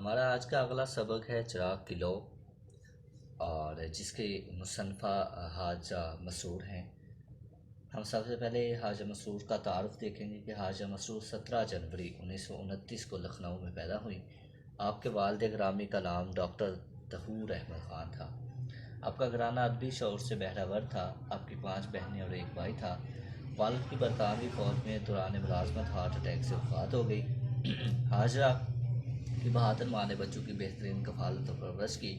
ہمارا آج کا اگلا سبق ہے چراغ کی لو، اور جس کے مصنفہ حاجہ مسرور ہیں۔ ہم سب سے پہلے حاجہ مسرور کا تعارف دیکھیں گے کہ حاجہ مسرور 17 جنوری 1929 کو لکھنؤ میں پیدا ہوئی۔ آپ کے والد گرامی کا نام ڈاکٹر ظہور احمد خان تھا۔ آپ کا گھرانہ ادبی شعور سے بہرہ ور تھا۔ آپ کی 5 بہنیں اور ایک بھائی تھا۔ والد کی برطانوی فوج میں دوران ملازمت ہارٹ اٹیک سے وفات ہو گئی۔ حاجہ کی بہادر ماں نے بچوں کی بہترین کفالت و پرورش کی۔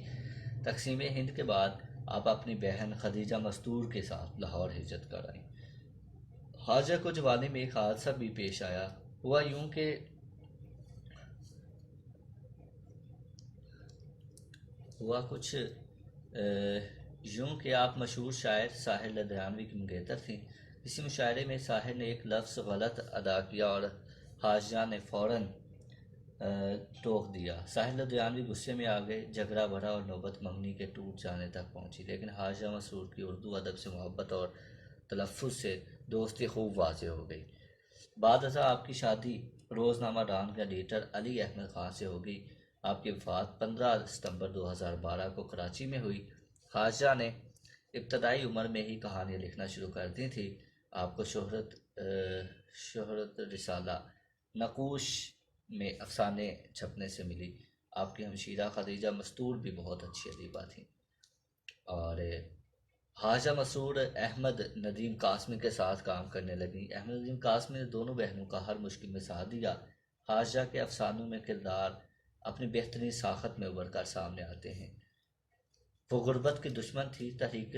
تقسیم ہند کے بعد آپ اپنی بہن خدیجہ مستور کے ساتھ لاہور ہجرت کر آئیں۔ حاجہ کو جوانی میں ایک حادثہ بھی پیش آیا۔ ہوا کچھ یوں کہ آپ مشہور شاعر ساحر لدھیانوی کی منگیتر تھیں۔ اسی مشاعرے میں ساحر نے ایک لفظ غلط ادا کیا اور حاجہ نے فوراً ٹوک دیا۔ ساحر لدھیانوی غصے میں آ گئے، جھگڑا بڑھا اور نوبت منگنی کے ٹوٹ جانے تک پہنچی، لیکن حاجہ مسرور کی اردو ادب سے محبت اور تلفظ سے دوستی خوب واضح ہو گئی۔ بعد ازاں آپ کی شادی روزنامہ ڈان کے ایڈیٹر علی احمد خان سے ہو گئی۔ آپ کی وفات 15 ستمبر 2012 کو کراچی میں ہوئی۔ حاجہ نے ابتدائی عمر میں ہی کہانیاں لکھنا شروع کر دی تھی۔ آپ کو شہرت رسالہ نقوش میں افسانے چھپنے سے ملی۔ آپ کی ہمشیرہ خدیجہ مستور بھی بہت اچھی ادیبہ تھیں۔ اور حاجہ مسرور احمد ندیم قاسمی کے ساتھ کام کرنے لگیں۔ احمد ندیم قاسمی نے دونوں بہنوں کا ہر مشکل میں ساتھ دیا۔ حاجہ کے افسانوں میں کردار اپنی بہترین ساخت میں ابھر کر سامنے آتے ہیں۔ وہ غربت کی دشمن تھی، تحریک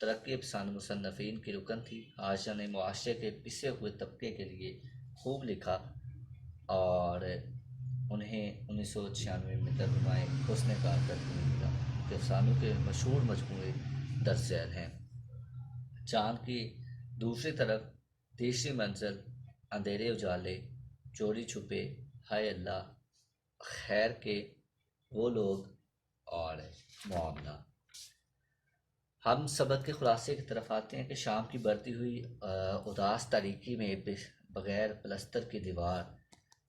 ترقی پسند مصنفین کی رکن تھی۔ حاجہ نے معاشرے کے پسے ہوئے طبقے کے لیے خوب لکھا اور انہیں 1996 میں ترجمۂ حسن کارکردگی ملا۔ ان کے افسانوں کے مشہور مجموعے درج ذیل ہیں: چاند کی دوسری طرف، تیسری منزل، اندھیرے اجالے، چوری چھپے، ہائے اللہ، خیر کے وہ لوگ اور معاملہ۔ ہم سبق کے خلاصے کی طرف آتے ہیں کہ شام کی بڑھتی ہوئی اداس تاریکی میں بغیر پلستر کی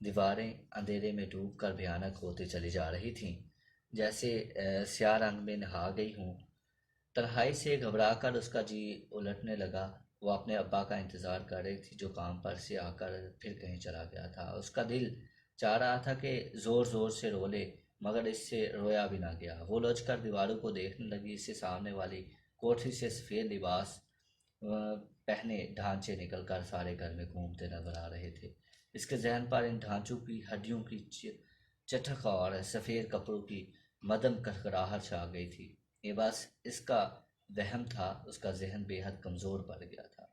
دیواریں اندھیرے میں ڈوب کر بھیانک ہوتی چلی جا رہی تھیں، جیسے سیاہ رنگ میں نہا گئی ہوں۔ تنہائی سے گھبرا کر اس کا جی الٹنے لگا۔ وہ اپنے ابا کا انتظار کر رہی تھی، جو کام پر سے آ کر پھر کہیں چلا گیا تھا۔ اس کا دل چاہ رہا تھا کہ زور زور سے رو لے، مگر اس سے رویا بھی نہ گیا۔ وہ لچ کر دیواروں کو دیکھنے لگی۔ اس سے سامنے والی کوٹھی سے سفید لباس پہنے ڈھانچے نکل کر سارے گھر میں گھومتے نظر آ رہے تھے۔ اس کے ذہن پر ان ڈھانچوں کی ہڈیوں کی چٹک اور سفید کپڑوں کی مدم کھرکھراہٹ چھا گئی تھی۔ یہ بس اس کا وہم تھا، اس کا ذہن بے حد کمزور پڑ گیا تھا۔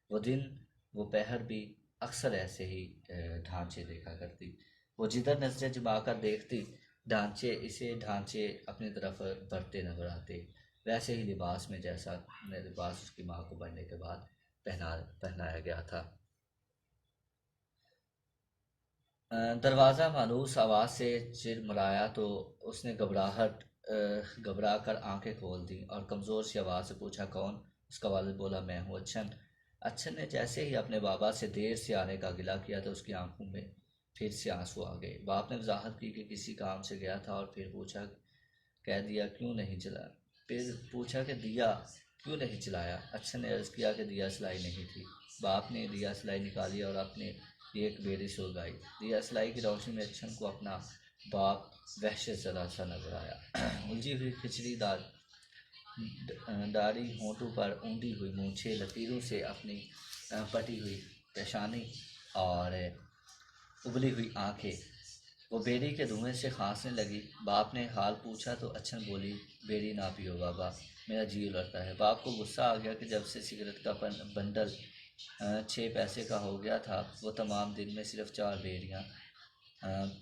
وہ دن وہ پہر بھی اکثر ایسے ہی ڈھانچے دیکھا کرتی۔ وہ جدھر نظریں جما کر دیکھتی، ڈھانچے اپنی طرف بڑھتے نظر آتے، ویسے ہی لباس میں جیسا لباس اس کی ماں کو بڑھنے کے بعد پہنایا گیا تھا۔ دروازہ مانوس آواز سے چرمرایا تو اس نے گھبرا کر آنکھیں کھول دیں اور کمزور سی آواز سے پوچھا، کون؟ اس کا والد بولا، میں ہوں، اچھن۔ اچھن نے جیسے ہی اپنے بابا سے دیر سے آنے کا گلہ کیا تو اس کی آنکھوں میں پھر سے آنسو آ گئے۔ باپ نے وضاحت کی کہ کسی کام سے گیا تھا، اور پھر پوچھا کہ دیا کیوں نہیں جلایا؟ اچھن نے عرض کیا کہ دیا سلائی نہیں تھی۔ باپ نے دیا سلائی نکالی اور اپنے لیے ایک بیڑی سلگائی۔ دیا سلائی کی روشنی میں اچھن کو اپنا باپ وحشت زدہ سا نظر آیا۔ الجھی ہوئی کھچڑی داڑھی، ہونٹوں پر اونڈی ہوئی مونچھیں، لکیروں سے اپنی پٹی ہوئی پیشانی اور ابلی ہوئی آنکھیں۔ وہ بیڑی کے دھوئیں سے کھانسنے لگی۔ باپ نے حال پوچھا تو اچھن بولی، بیڑی نہ پیو بابا، میرا جی الٹتا ہے۔ باپ کو غصہ آ گیا کہ جب سے سگریٹ کا بنڈل 6 پیسے کا ہو گیا تھا، وہ تمام دن میں صرف 4 بیڑیاں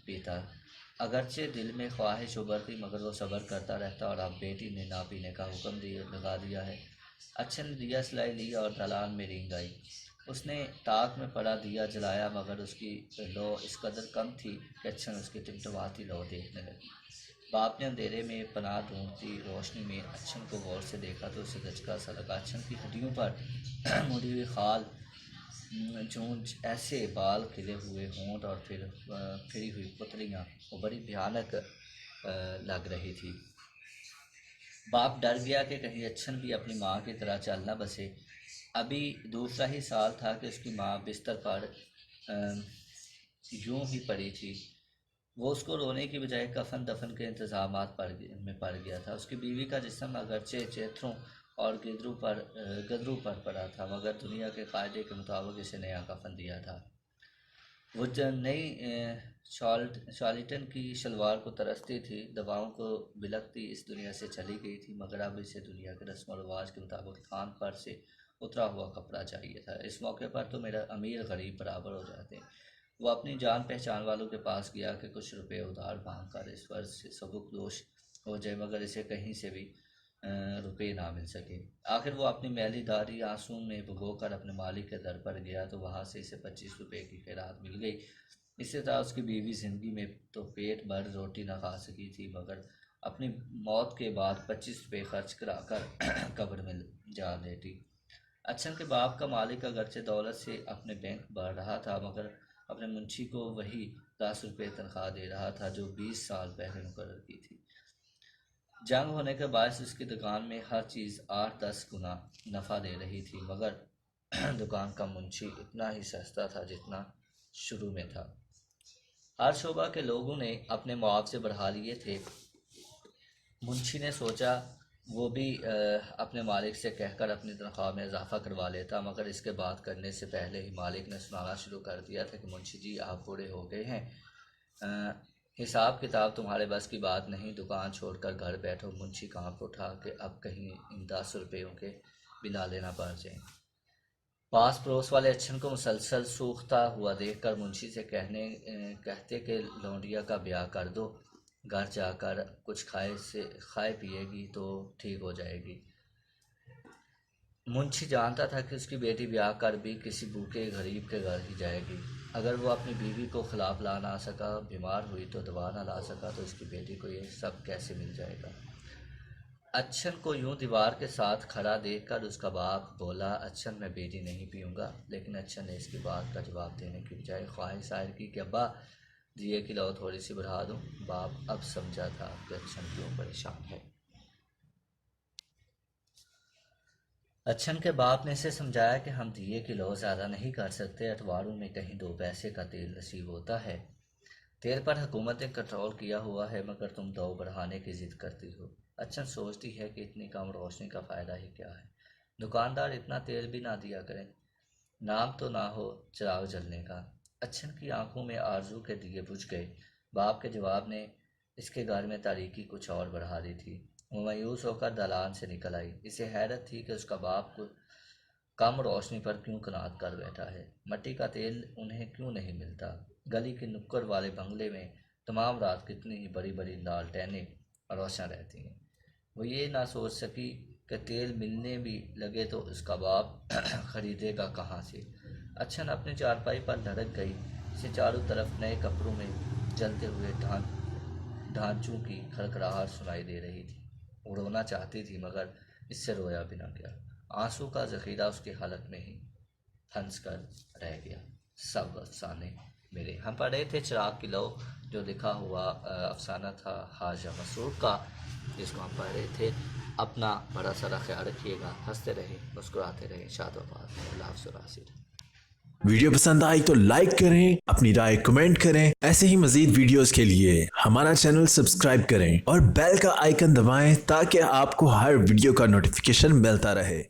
پیتا۔ اگرچہ دل میں خواہش ابھرتی، مگر وہ صبر کرتا رہتا، اور اب بیٹی نے نہ پینے کا حکم لگا دیا ہے۔ اچھن نے دیا سلائی لی اور دالان میں رینگ آئی۔ اس نے طاق میں پڑا دیا جلایا، مگر اس کی لو اس قدر کم تھی کہ اچھن اس کی ٹمٹماتی لو دیکھنے لگی۔ باپ نے اندھیرے میں پناہ ڈھونڈتی روشنی میں اچھن کو غور سے دیکھا تو اسے دھچکا سا لگا۔ اچھن کی ہڈیوں پر مڑی ہوئی کھال جونج ایسے بال کھلے ہوئے ہونٹ اور پھر پھری ہوئی پتلیاں، وہ بڑی بھیانک لگ رہی تھی۔ باپ ڈر گیا کہ کہیں اچھن بھی اپنی ماں کی طرح چل نہ بسے۔ ابھی دوسرا ہی سال تھا کہ اس کی ماں بستر پر یوں ہی پڑی تھی۔ وہ اس کو رونے کی بجائے کفن دفن کے انتظامات میں پڑ گیا تھا۔ اس کی بیوی کا جسم اگرچہ چیتھروں اور گدروں پر پڑا تھا، مگر دنیا کے قاعدے کے مطابق اسے نیا کفن دیا تھا۔ وہ نئی شارلٹن کی شلوار کو ترستی تھی، دواؤں کو بلکتی اس دنیا سے چلی گئی تھی، مگر اب اسے دنیا کے رسم و رواج کے مطابق کان پر سے اترا ہوا کپڑا چاہیے تھا۔ اس موقع پر تو میرا امیر غریب برابر ہو جاتے۔ وہ اپنی جان پہچان والوں کے پاس گیا کہ کچھ روپے ادھار مانگ کر اس ورض سے سبک دوش ہو جائے، مگر اسے کہیں سے بھی روپے نہ مل سکے۔ آخر وہ اپنی میلی داری آنسوں میں بھگو کر اپنے مالک کے در پر گیا تو وہاں سے اسے 25 روپے کی خیرات مل گئی۔ اسی طرح اس کی بیوی زندگی میں تو پیٹ بھر روٹی نہ کھا سکی تھی، مگر اپنی موت کے بعد 25 روپے خرچ کرا کر قبر میں جا لیٹی۔ اچھن کے باپ کا مالک اگرچہ دولت سے اپنے بینک بھر رہا تھا، مگر اپنے منشی کو وہی 10 روپے تنخواہ دے رہا تھا جو 20 سال پہلے مقرر کی تھی۔ جنگ ہونے کے باعث اس کی دکان میں ہر چیز 8-10 گنا نفع دے رہی تھی، مگر دکان کا منشی اتنا ہی سستا تھا جتنا شروع میں تھا۔ ہر شعبہ کے لوگوں نے اپنے معاوضے بڑھا لیے تھے۔ منشی نے سوچا وہ بھی اپنے مالک سے کہہ کر اپنی تنخواہ میں اضافہ کروا لیتا، مگر اس کے بات کرنے سے پہلے ہی مالک نے سنانا شروع کر دیا تھا کہ منشی جی آپ بوڑھے ہو گئے ہیں، حساب کتاب تمہارے بس کی بات نہیں، دکان چھوڑ کر گھر بیٹھو۔ منشی کانپ اٹھا کہ اب کہیں ان 10 روپیوں کے بلا لینا پڑ جائیں۔ پاس پڑوس والے اچھن کو مسلسل سوکھتا ہوا دیکھ کر منشی سے کہتے کہ لونڈیا کا بیاہ کر دو، گھر جا کر کچھ کھائے پیے گی تو ٹھیک ہو جائے گی۔ منشی جانتا تھا کہ اس کی بیٹی بیاہ کر بھی کسی بھوکے غریب کے گھر ہی جائے گی۔ اگر وہ اپنی بیوی کو خلاف لا نہ سکا، بیمار ہوئی تو دوا نہ لا سکا، تو اس کی بیٹی کو یہ سب کیسے مل جائے گا؟ اچھن کو یوں دیوار کے ساتھ کھڑا دیکھ کر اس کا باپ بولا اچھن میں بیٹی نہیں پیوں گا، لیکن اچھن نے اس کی بات کا جواب دینے کی بجائے خواہش ظاہر کی کہ ابا دیے کی لو تھوڑی سی بڑھا دوں۔ باپ اب سمجھا تھا کہ اچھن کیوں پریشان ہے۔ اچھن کے باپ نے اسے سمجھایا کہ ہم دیے کی لو زیادہ نہیں کر سکتے، اتواروں میں کہیں 2 پیسے کا تیل نصیب ہوتا ہے، تیل پر حکومت نے کنٹرول کیا ہوا ہے، مگر تم 2 بڑھانے کی ضد کرتی ہو۔ اچھن سوچتی ہے کہ اتنی کم روشنی کا فائدہ ہی کیا ہے، دکاندار اتنا تیل بھی نہ دیا کریں، نام تو نہ ہو چراغ جلنے کا۔ اچھن کی آنکھوں میں آرزو کے دیے بجھ گئے۔ باپ کے جواب نے اس کے گھر میں تاریکی کچھ اور بڑھا دی تھی۔ وہ مایوس ہو کر دالان سے نکل آئی۔ اسے حیرت تھی کہ اس کا باپ کو کم روشنی پر کیوں قناعت کر بیٹھا ہے، مٹی کا تیل انہیں کیوں نہیں ملتا۔ گلی کے نکڑ والے بنگلے میں تمام رات کتنی ہی بڑی بڑی لالٹینیں روشن رہتی ہیں۔ وہ یہ نہ سوچ سکی کہ تیل ملنے بھی لگے تو اس کا باپ خریدے گا کہاں سے۔ اچھن اپنی چارپائی پر لڑک گئی۔ اسے چاروں طرف نئے کپڑوں میں جلتے ہوئے ڈھانچوں کی کھڑکھڑاہٹ سنائی دے رہی تھی۔ وہ رونا چاہتی تھی، مگر اس سے رویا بھی نہ گیا۔ آنسو کا ذخیرہ اس کے حلق میں ہی پھنس کر رہ گیا۔ سب افسانے میرے۔ ہم پڑھ رہے تھے چراغ کی لو، جو لکھا ہوا افسانہ تھا حاجہ مسعود کا، جس کو ہم پڑھ رہے تھے۔ اپنا بڑا سارا خیال رکھیے گا، ہنستے رہیں، مسکراتے رہیں، شاد و آباد۔ اللہ حافظ و راسل۔ ویڈیو پسند آئی تو لائک کریں، اپنی رائے کمنٹ کریں۔ ایسے ہی مزید ویڈیوز کے لیے ہمارا چینل سبسکرائب کریں اور بیل کا آئیکن دبائیں تاکہ آپ کو ہر ویڈیو کا نوٹیفیکیشن ملتا رہے۔